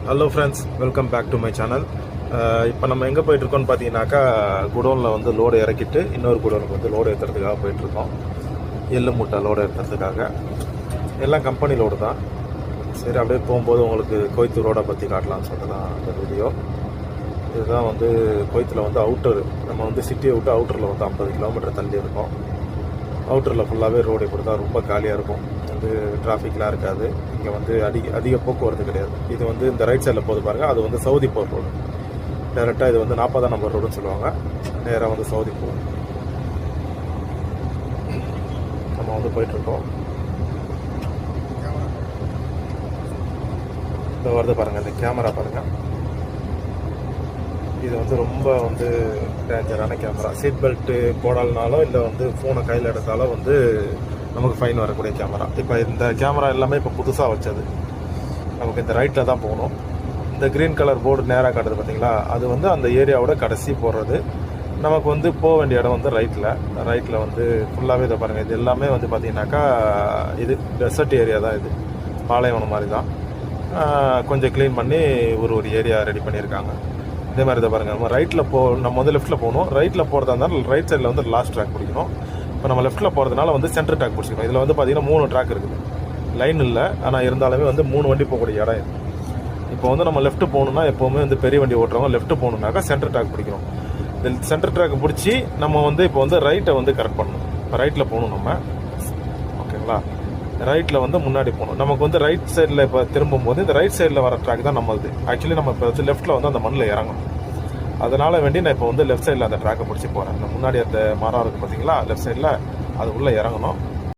Hello friends, welcome back to my channel. இப்போ நம்ம எங்கே போயிட்டுருக்கோம்னு பார்த்தீங்கன்னாக்கா, குடோனில் வந்து லோடு இறக்கிட்டு இன்னொரு குடோனுக்கு வந்து லோடு ஏற்றுறதுக்காக போயிட்டுருக்கோம். எள்ளு மூட்டை லோடு ஏற்றுறதுக்காக. எல்லாம் கம்பெனி லோடு தான். சரி, அப்படியே போகும்போது உங்களுக்கு கொய்த்து ரோடை பற்றி காட்டலாம்னு சொல்லிட்டு தான் அந்த வீடியோ. இதுதான் வந்து கொய்த்தில் வந்து அவுட்டர். நம்ம வந்து சிட்டியை விட்டு அவுட்டரில் வந்து 50 கிலோமீட்டர் தள்ளி இருக்கோம். அவுட்டரில் ஃபுல்லாகவே ரோடு இப்படி தான், ரொம்ப காலியாக இருக்கும். வந்து டிராஃபிக்லாம் இருக்காது. இங்கே வந்து அதிக போக்குவரத்து கிடையாது. இது வந்து இந்த ரைட் சைடில் போது பாருங்கள், அது வந்து சவுதி போகிற ரோடு. டேரெக்டாக இது வந்து 40ஆம் நம்பர் ரோடுன்னு சொல்லுவாங்க. நேராக வந்து சவுதி போகும். நம்ம வந்து போயிட்டுருக்கோம். இந்த வருது பாருங்கள், இந்த கேமரா பாருங்கள். இது வந்து ரொம்ப வந்து டேஞ்சரான கேமரா. சீட் பெல்ட்டு போடலனாலோ இல்லை வந்து ஃபோனை கையில் எடுத்தாலோ வந்து நமக்கு ஃபைன் வரக்கூடிய கேமரா. இப்போ இந்த கேமரா எல்லாமே இப்போ புதுசாக வச்சது. நமக்கு இந்த ரைட்டில் தான் போகணும். இந்த க்ரீன் கலர் போர்டு நேராக காட்டுது பார்த்தீங்களா, அது வந்து அந்த ஏரியாவோட கடைசி போடுறது. நமக்கு வந்து போக வேண்டிய இடம் வந்து ரைட்டில் வந்து ஃபுல்லாகவே இதை பாருங்கள். இது எல்லாமே வந்து பார்த்திங்கனாக்கா இது டெசர்ட் ஏரியா தான். இது பாலைவனம் மாதிரி தான். கொஞ்சம் க்ளீன் பண்ணி ஒரு ஏரியா ரெடி பண்ணியிருக்காங்க. இதே மாதிரி இதை பாருங்கள். நம்ம வந்து லெஃப்ட்டில் போகணும். ரைட்டில் போகிறதா இருந்தாலும் ரைட் சைடில் வந்து லாஸ்ட் ட்ராக் பிடிக்கணும். இப்போ நம்ம லெஃப்ட்டில் போகிறதுனால வந்து சென்டர் ட்ராக் பிடிச்சிக்கணும். இதில் வந்து பார்த்திங்கன்னா 3 ட்ராக் இருக்குது. லைன் இல்லை, ஆனால் இருந்தாலுமே வந்து 3 வண்டி போகக்கூடிய இடம் இது. இப்போ வந்து நம்ம லெஃப்ட்டு போகணுன்னா, எப்போவுமே வந்து பெரிய வண்டி ஓட்டுறவங்க லெஃப்ட்டு போகணுன்னாக்கா சென்டர் ட்ராக் பிடிக்கணும். இந்த சென்டர் ட்ராக் பிடிச்சி நம்ம வந்து இப்போ வந்து ரைட்டை வந்து கரெக்ட் பண்ணணும். இப்போ ரைட்டில் போகணும் நம்ம, ஓகேங்களா? ரைட்டில் வந்து முன்னாடி போகணும். நமக்கு வந்து ரைட் சைடில் இப்போ திரும்பும்போது இந்த ரைட் சைடில் வர ட்ராக் தான் நம்மளுது. ஆக்சுவலி நம்ம இப்போ வந்து லெஃப்ட்டில் வந்து அந்த மண்ணில் இறங்கணும். அதனால் வேண்டி நான் இப்போ வந்து லெஃப்ட் சைடில் அந்த ட்ராக்கை பிடிச்சி போகிறேன். இந்த முன்னாடி அந்த மரம் இருக்குது பார்த்தீங்களா, லெஃப்ட் சைடில் அது உள்ளே இறங்கணும்.